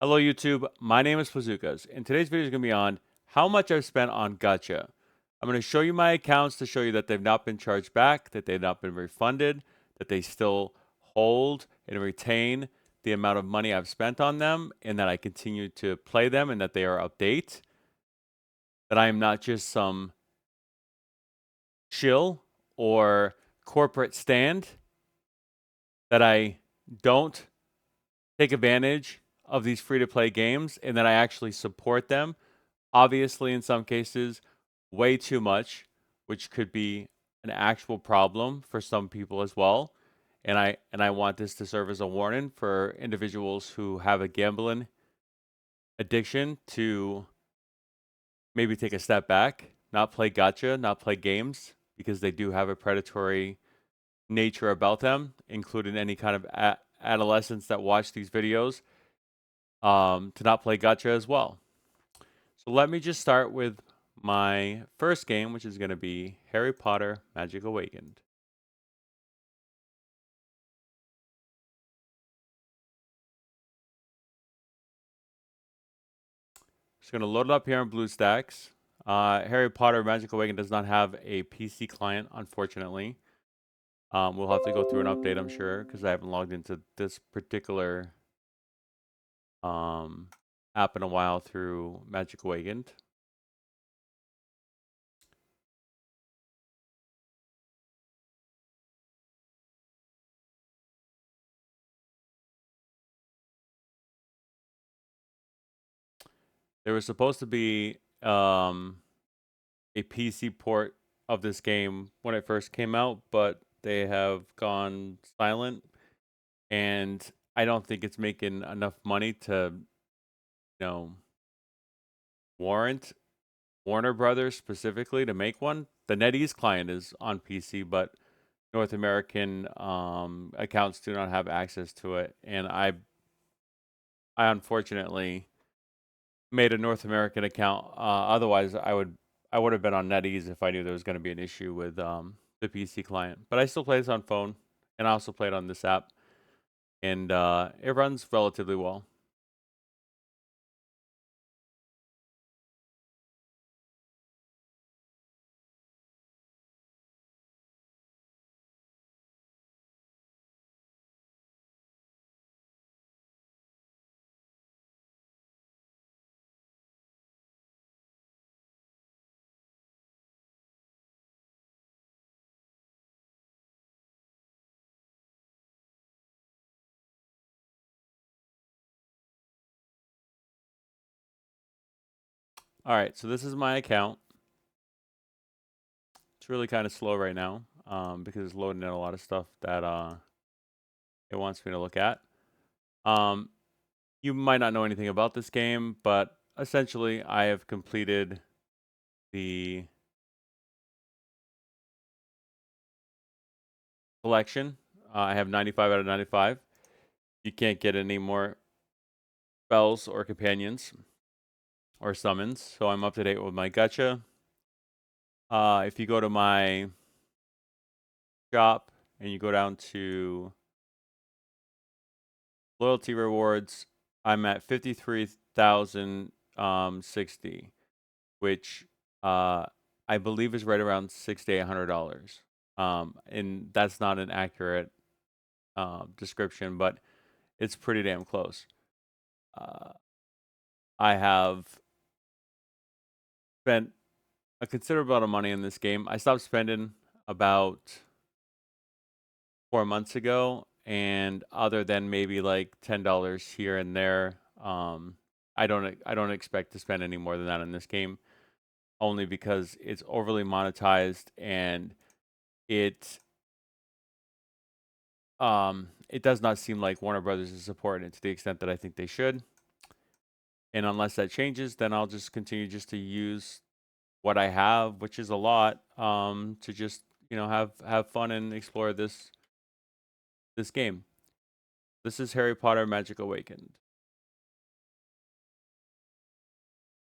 Hello YouTube, my name is Bazookas, and today's video is going to be on how much I've spent on Gacha. I'm going to show you my accounts to show you that they've not been charged back, that they've not been refunded, that they still hold and retain the amount of money I've spent on them, and that I continue to play them and that they are update. That I am not just some shill or corporate stand, that I don't take advantage of these free-to-play games, and that I actually support them. Obviously, in some cases, way too much, which could be an actual problem for some people as well. And I want this to serve as a warning for individuals who have a gambling addiction to maybe take a step back, not play gacha, not play games, because they do have a predatory nature about them, including any kind of adolescents that watch these videos, to not play gacha as well. So let me just start with my first game, which is going to be Harry Potter Magic Awakened. Just going to load it up here on BlueStacks. Harry Potter Magic Awakened does not have a PC client, unfortunately. We'll have to go through an update, I'm sure, because I haven't logged into this particular app in a while through Magic Awakened. There was supposed to be a PC port of this game when it first came out, but they have gone silent, and I don't think it's making enough money to, warrant Warner Brothers specifically to make one. The NetEase client is on PC, but North American accounts do not have access to it, and I unfortunately made a North American account. Otherwise, I would have been on NetEase if I knew there was going to be an issue with the PC client. But I still play this on phone, and I also play it on this app, and it runs relatively well. All right, so this is my account. It's really kind of slow right now because it's loading in a lot of stuff that it wants me to look at. You might not know anything about this game, but essentially I have completed the collection. I have 95 out of 95. You can't get any more spells or companions or summons, so I'm up to date with my gacha. If you go to my shop and you go down to loyalty rewards, I'm at 53,060, which I believe is right around $600 to $800. And that's not an accurate description, but it's pretty damn close. I have spent a considerable amount of money in this game. I stopped spending about 4 months ago, and other than maybe like $10 here and there, I don't expect to spend any more than that in this game, only because it's overly monetized and it it does not seem like Warner Brothers is supporting it to the extent that I think they should. And unless that changes, then I'll just continue just to use what I have, which is a lot, to just have fun and explore this game. This is Harry Potter Magic Awakened.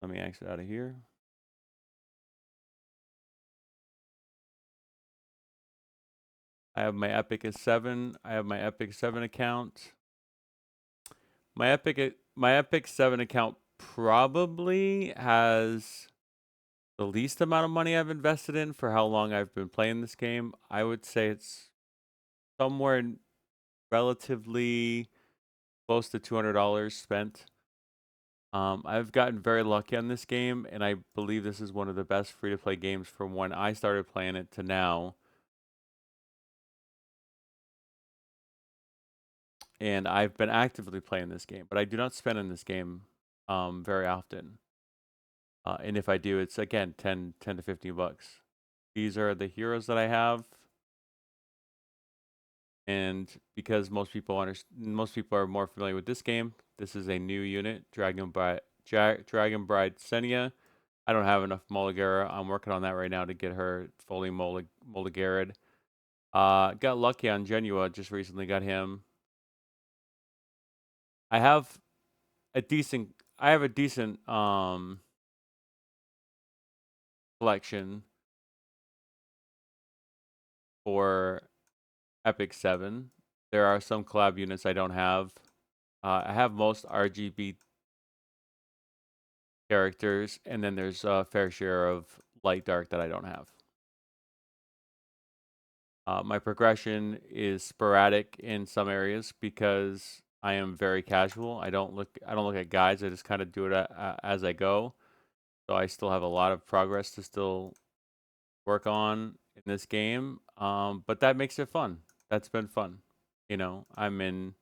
Let me exit out of here. I have my Epic as 7. I have my Epic 7 account. My Epic my Epic 7 account probably has the least amount of money I've invested in for how long I've been playing this game. I would say it's somewhere relatively close to $200 spent. I've gotten very lucky on this game, and I believe this is one of the best free-to-play games from when I started playing it to now. And I've been actively playing this game, but I do not spend in this game very often. And if I do, it's again 10 to 15 bucks. These are the heroes that I have. And because most people are more familiar with this game, this is a new unit, Dragon Bride Senia. I don't have enough Moligera. I'm working on that right now to get her fully Moligara'd. Got lucky on Genua, just recently got him. I have a decent collection for Epic 7. There are some collab units I don't have. I have most RGB characters, and then there's a fair share of light dark that I don't have. My progression is sporadic in some areas because I am very casual. I don't look at guides. I just kind of do it as I go. So I still have a lot of progress to still work on in this game. But that makes it fun. That's been fun. You know, I'm in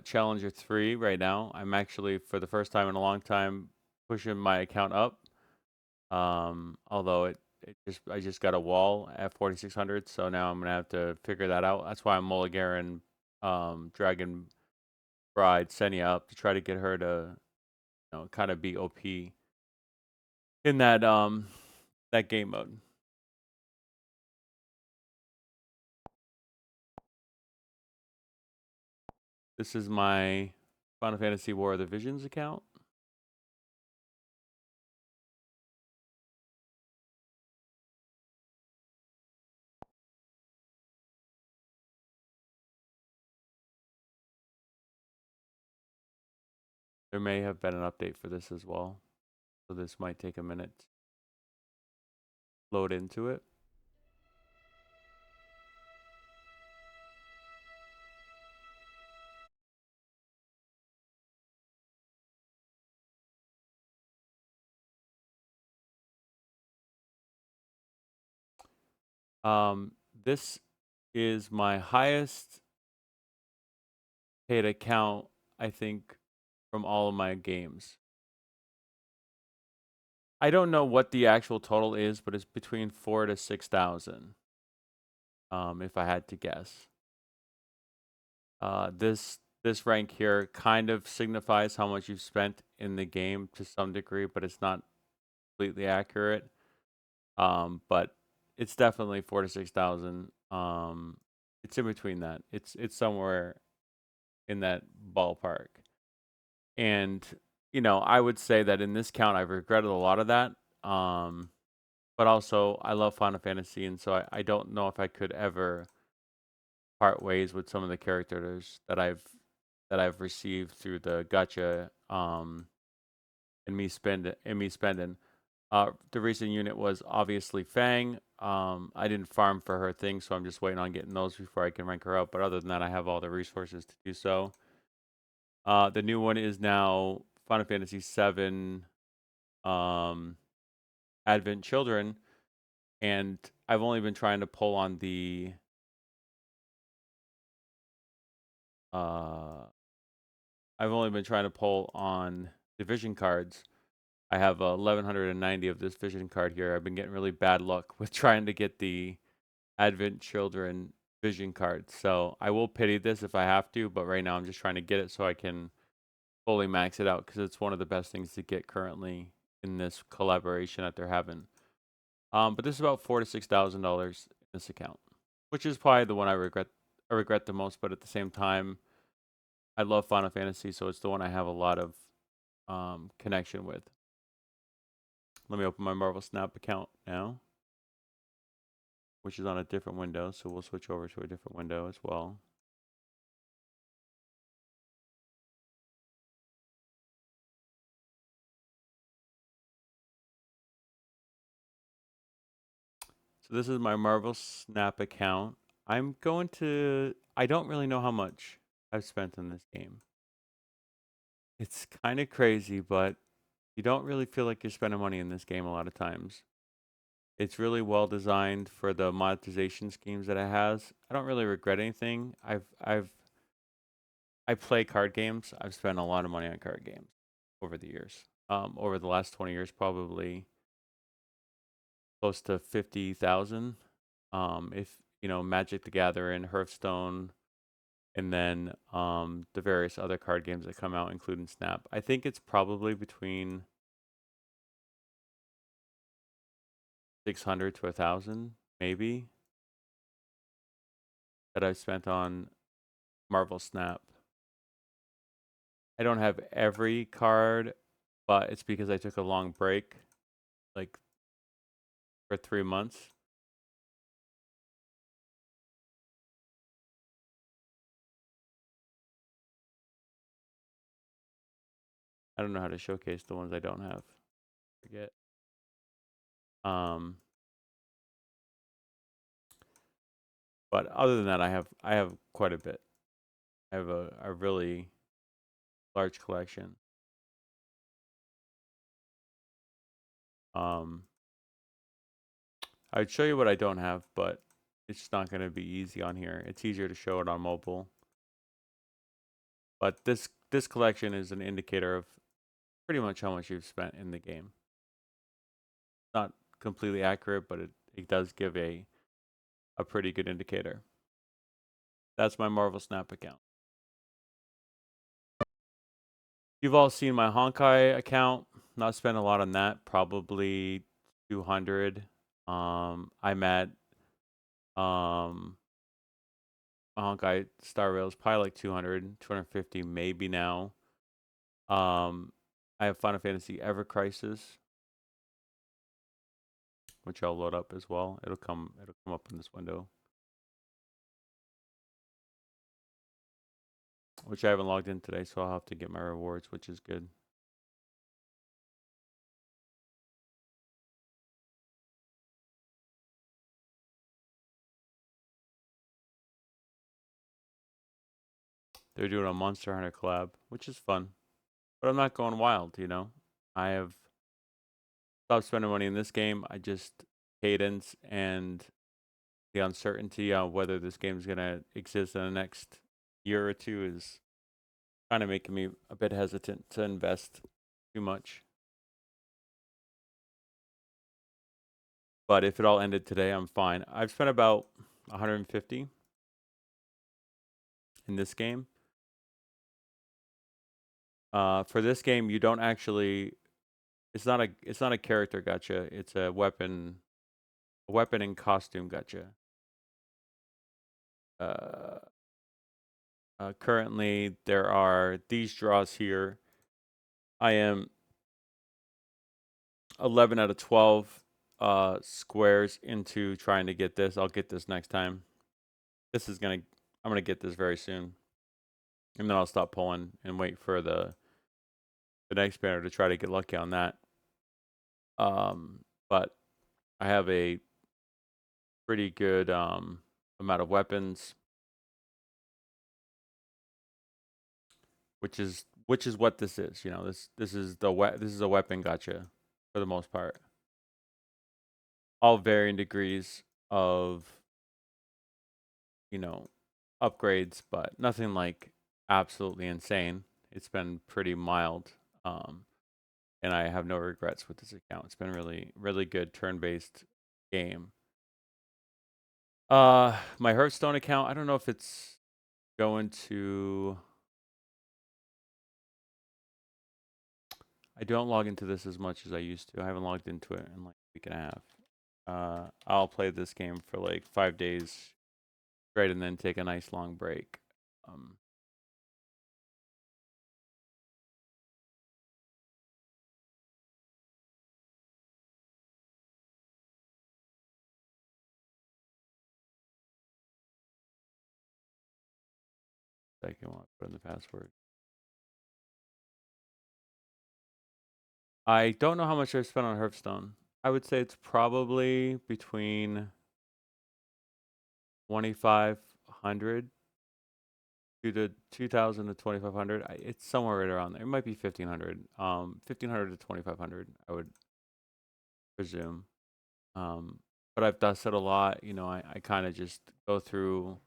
Challenger 3 right now. I'm actually, for the first time in a long time, pushing my account up. Although I just got a wall at 4600, so now I'm gonna have to figure that out. That's why I'm Mulligaran Dragon Bride Senia up to try to get her to, you know, kind of be OP in that game mode. This is my Final Fantasy War of the Visions account. There may have been an update for this as well, so this might take a minute to load into it. This is my highest paid account, I think, from all of my games. I don't know what the actual total is, but it's between 4 to 6,000. If I had to guess. This rank here kind of signifies how much you've spent in the game to some degree, but it's not completely accurate. But it's definitely 4 to 6,000. It's in between that. It's somewhere in that ballpark. And you know, I would say that in this count, I've regretted a lot of that. But also, I love Final Fantasy, and so I don't know if I could ever part ways with some of the characters that I've received through the gacha and me spending. The recent unit was obviously Fang. I didn't farm for her thing, so I'm just waiting on getting those before I can rank her up. But other than that, I have all the resources to do so. The new one is now Final Fantasy VII Advent Children, and I've only been trying to pull on the uh, I've only been trying to pull on division cards. I have 1190 of this vision card here. I've been getting really bad luck with trying to get the Advent Children vision card. So I will pity this if I have to, but right now I'm just trying to get it so I can fully max it out because it's one of the best things to get currently in this collaboration that they're having. But this is about $4,000 to $6,000 in this account, which is probably the one I regret. I regret the most, but at the same time, I love Final Fantasy, so it's the one I have a lot of connection with. Let me open my Marvel Snap account now, which is on a different window, so we'll switch over to a different window as well. So this is my Marvel Snap account. I don't really know how much I've spent on this game. It's kind of crazy, but you don't really feel like you're spending money in this game a lot of times. It's really well designed for the monetization schemes that it has. I don't really regret anything. I play card games. I've spent a lot of money on card games over the years. Over the last 20 years, probably close to 50,000. If you know Magic the Gathering, Hearthstone, and then the various other card games that come out, including Snap. I think it's probably between 600 to 1,000, maybe, that I've spent on Marvel Snap. I don't have every card, but it's because I took a long break, like for 3 months. I don't know how to showcase the ones I don't have. Forget. Um, but other than that, I have quite a bit. I have a really large collection. Um, I'd show you what I don't have, but it's not going to be easy on here. It's easier to show it on mobile. But this collection is an indicator of pretty much how much you've spent in the game. Not completely accurate, but it does give a pretty good indicator. That's my Marvel Snap account. You've all seen my Honkai account. Not spent a lot on that. Probably 200. I'm at um Honkai Star Rail's probably like 200, 250 maybe now. I have Final Fantasy Ever Crisis, which I'll load up as well. It'll come up in this window, which I haven't logged in today, so I'll have to get my rewards, which is good. They're doing a Monster Hunter collab, which is fun. But I'm not going wild, you know. I have stopped spending money in this game. I just cadence and the uncertainty on whether this game's gonna exist in the next year or two is kind of making me a bit hesitant to invest too much. But if it all ended today, I'm fine. I've spent about 150 in this game. For this game, you don't actually. It's not a character gacha. It's a weapon and costume gacha. Uh, Currently, there are these draws here. I am 11 out of 12 squares into trying to get this. I'll get this next time. I'm gonna get this very soon, and then I'll stop pulling and wait for the next banner to try to get lucky on that. But I have a pretty good amount of weapons, which is what this is. You know, this is this is a weapon gacha for the most part. All varying degrees of, you know, upgrades, but nothing like absolutely insane. It's been pretty mild. And I have no regrets with this account. It's been really, really good turn-based game. My Hearthstone account, I don't know if it's going to. I don't log into this as much as I used to. I haven't logged into it in like a week and a half. I'll play this game for like 5 days straight and then take a nice long break. Um, Second one, put in the password. I don't know how much I spent on Hearthstone. I would say it's probably between 2,500 to 2,000 to 2,500. It's somewhere right around there. It might be 1,500. 1,500 to 2,500, I would presume. Um, but I've dusted a lot. I kind of just go through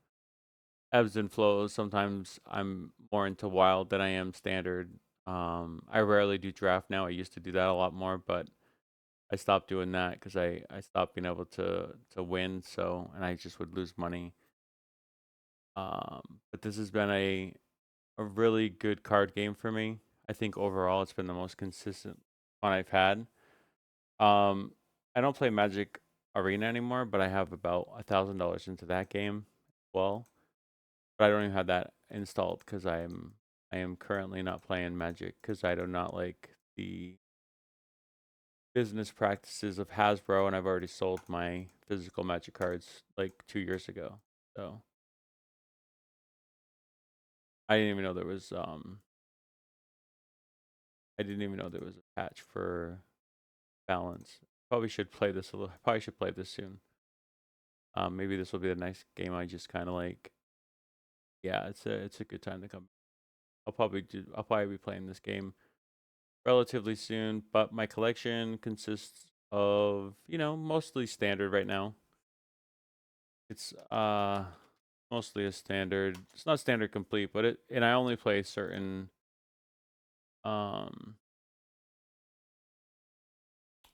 ebbs and flows. Sometimes I'm more into wild than I am standard. I rarely do draft now. I used to do that a lot more, but I stopped doing that because I stopped being able to win. So, and I just would lose money. But this has been a really good card game for me. I think overall it's been the most consistent one I've had. Um, I don't play Magic Arena anymore, but I have about $1,000 into that game as well. But I don't even have that installed because I am currently not playing Magic because I do not like the business practices of Hasbro, and I've already sold my physical Magic cards like 2 years ago. So I didn't even know there was I didn't even know there was a patch for balance. Probably should play this a little. Probably should play this soon. Maybe this will be the next game. I just kind of like. Yeah, it's a good time to come. I'll probably be playing this game relatively soon. But my collection consists of mostly standard right now. It's mostly a standard. It's not standard complete, but I only play certain um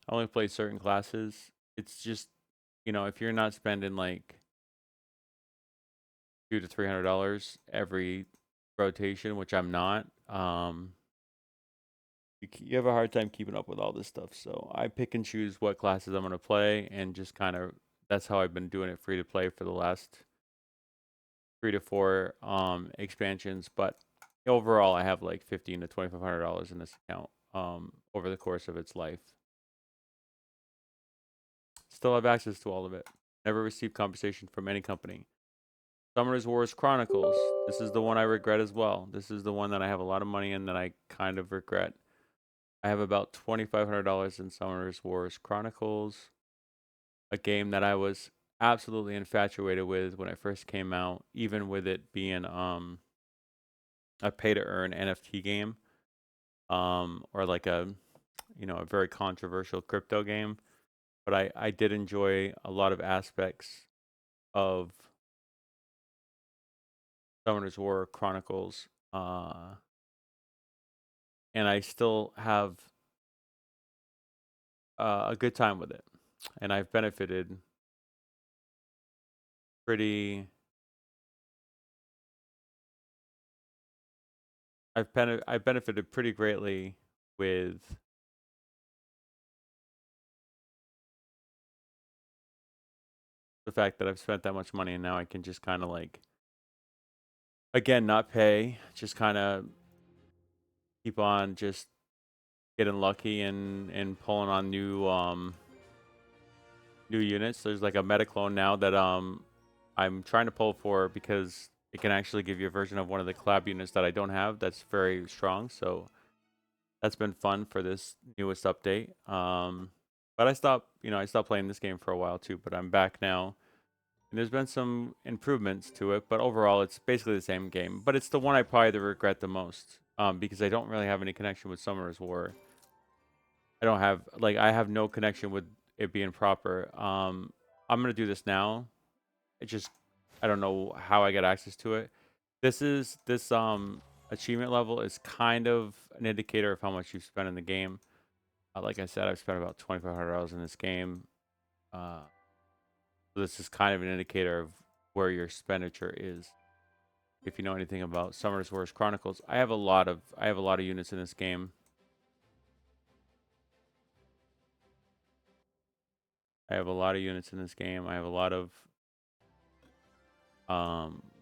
I only play certain classes. It's just if you're not spending like $200 to $300 every rotation, which I'm not, you have a hard time keeping up with all this stuff. So I pick and choose what classes I'm gonna play, and just kind of that's how I've been doing it free to play for the last 3 to 4 expansions. But overall, I have like $1,500 to $2,500 in this account over the course of its life. Still have access to all of it. Never received compensation from any company. Summoners Wars Chronicles. This is the one I regret as well. This is the one that I have a lot of money in that I kind of regret. I have about $2,500 in Summoners Wars Chronicles, a game that I was absolutely infatuated with when it first came out, even with it being a pay to earn NFT game, or like a very controversial crypto game. But I did enjoy a lot of aspects of Summoners War Chronicles, and I still have a good time with it, and I've benefited pretty. I've benefited pretty greatly with the fact that I've spent that much money, and now I can just kind of like again not pay, just kind of keep on just getting lucky and pulling on new units. There's like a meta clone now that I'm trying to pull for because it can actually give you a version of one of the collab units that I don't have that's very strong. So that's been fun for this newest update. But I stopped playing this game for a while too, but I'm back now. And there's been some improvements to it, but overall it's basically the same game. But it's the one I probably regret the most, because I don't really have any connection with Summoner's War. I have no connection with it being proper. I'm gonna do this now. It just I don't know how I get access to it. This achievement level is kind of an indicator of how much you've spent in the game. Like I said, I've spent about $2,500 in this game. Uh, so this is kind of an indicator of where your expenditure is. If you know anything about Summer's Wars Chronicles, I have a lot of units in this game. I have a lot of units in this game. I have a lot of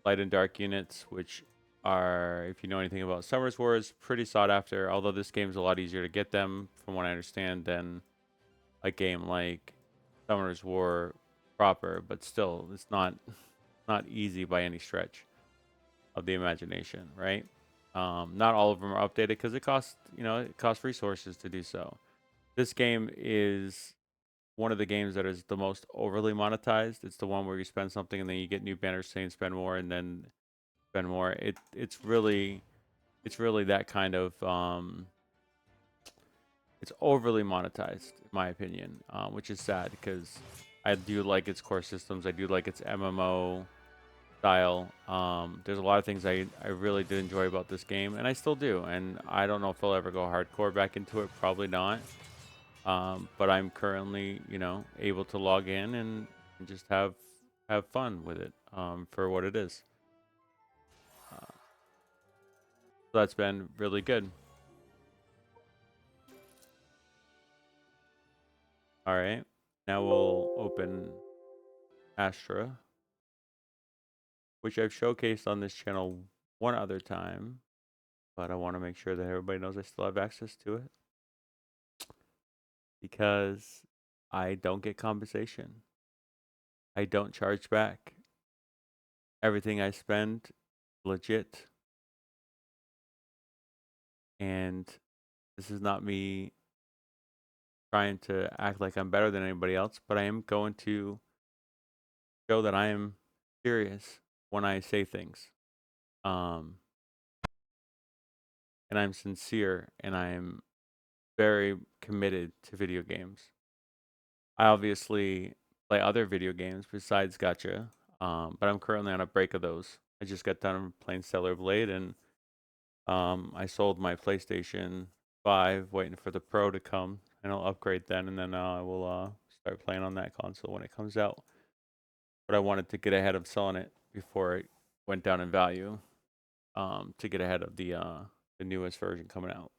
light and dark units, which are, if you know anything about Summer's Wars, pretty sought after. Although this game's a lot easier to get them, from what I understand, than a game like Summer's War proper. But still, it's not easy by any stretch of the imagination, right? Not all of them are updated because it costs resources to do so. This game is one of the games that is the most overly monetized. It's the one where you spend something and then you get new banners saying spend more and then spend more. It's really that kind of it's overly monetized in my opinion, which is sad because I do like its core systems. I do like its MMO style. There's a lot of things I really did enjoy about this game, and I still do. And I don't know if I'll ever go hardcore back into it. Probably not. But I'm currently, able to log in and just have fun with it for what it is. So that's been really good. All right, now we'll open Astra, which I've showcased on this channel one other time, but I want to make sure that everybody knows I still have access to it because I don't get compensation. I don't charge back. Everything I spend, legit. And this is not me trying to act like I'm better than anybody else, but I am going to show that I am serious when I say things. Um, and I'm sincere and I am very committed to video games. I obviously play other video games besides Gacha, but I'm currently on a break of those. I just got done playing Stellar Blade and I sold my PlayStation 5, waiting for the Pro to come, and I'll upgrade then, and then I will start playing on that console when it comes out. But I wanted to get ahead of selling it before it went down in value, to get ahead of the newest version coming out.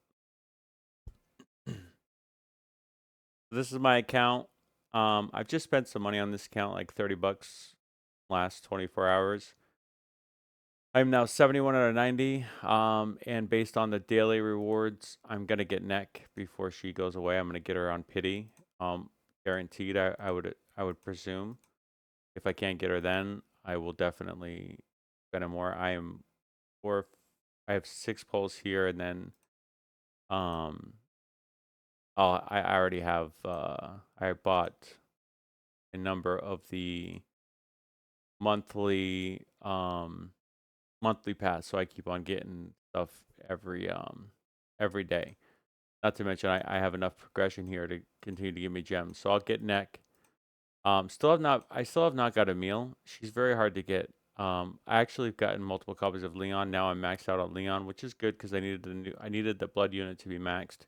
This is my account. I've just spent some money on this account, like $30 last 24 hours. I'm now 71 out of 90. And based on the daily rewards, I'm gonna get Neck before she goes away. I'm gonna get her on pity. Guaranteed. I would presume. If I can't get her, then I will definitely spend more. I have 6 polls here, and then um, I already have. I bought a number of the monthly monthly pass, so I keep on getting stuff every day. Not to mention I have enough progression here to continue to give me gems. So I'll get Neck. I still have not got a meal. She's very hard to get. I actually have gotten multiple copies of Leon. Now I'm maxed out on Leon, which is good because I needed the blood unit to be maxed.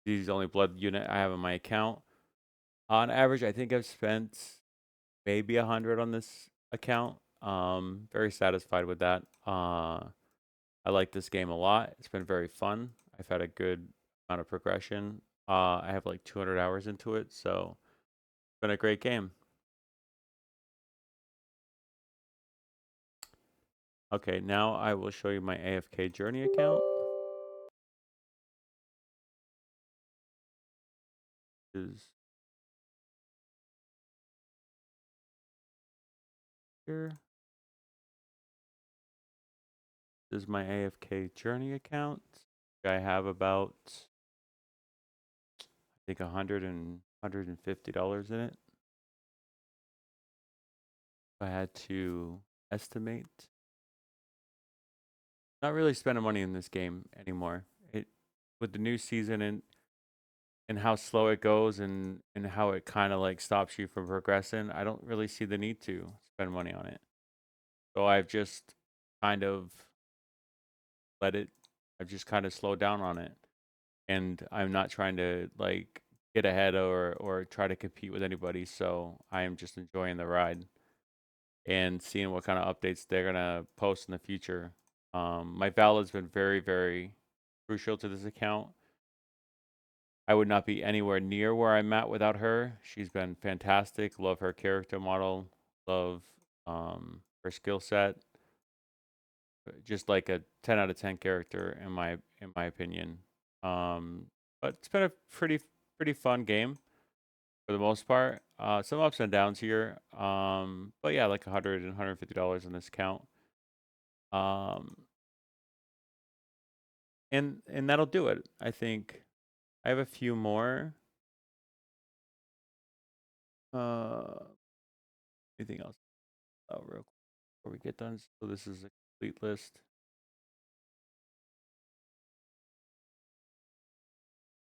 He's the only blood unit I have in my account. On average, I think I've spent maybe 100 on this account. Very satisfied with that. I like this game a lot. It's been very fun. I've had a good amount of progression. I have like 200 hours into it, so it's been a great game. Okay, now I will show you my AFK Journey account. Is here. This is my AFK Journey account. I have about, I think, $150 in it. If I had to estimate, not really spending money in this game anymore. It with the new season and how slow it goes and how it kind of like stops you from progressing, I don't really see the need to spend money on it. So I've just kind of let it. I've just kind of slowed down on it, and I'm not trying to like get ahead or try to compete with anybody. So I am just enjoying the ride and seeing what kind of updates they're gonna post in the future. My Val has been very, very crucial to this account. I would not be anywhere near where I'm at without her. She's been fantastic. Love her character model. Love her skill set. Just like a 10 out of 10 character in my opinion. But it's been a pretty fun game for the most part. Some ups and downs here. But yeah, like $150 on this account. Um, and that'll do it. I think I have a few more. Anything else? Oh, real quick before we get done. So this is a complete list.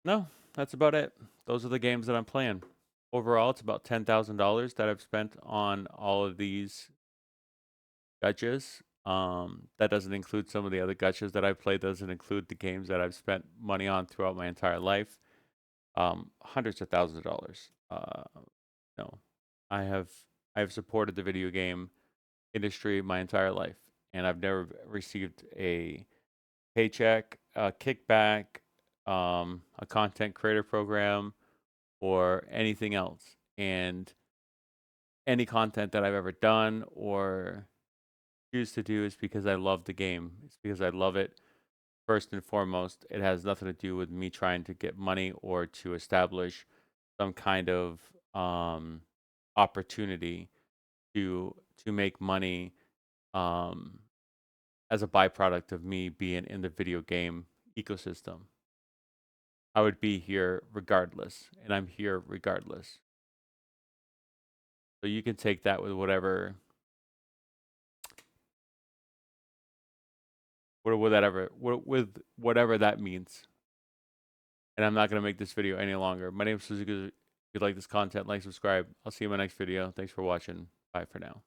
No, that's about it. Those are the games that I'm playing. Overall, it's about $10,000 that I've spent on all of these gachas. That doesn't include some of the other gachas that I've played. Doesn't include the games that I've spent money on throughout my entire life. Hundreds of thousands of dollars. No, I have I have supported the video game industry my entire life, and I've never received a paycheck, a kickback, a content creator program, or anything else. And any content that I've ever done or choose to do is because I love the game. It's because I love it first and foremost. It has nothing to do with me trying to get money or to establish some kind of opportunity to make money um, as a byproduct of me being in the video game ecosystem. I would be here regardless, and I'm here regardless. So you can take that with with whatever that means. And I'm not going to make this video any longer. My name is Suzuki. If you like this content, like, subscribe. I'll see you in my next video. Thanks for watching. Bye for now.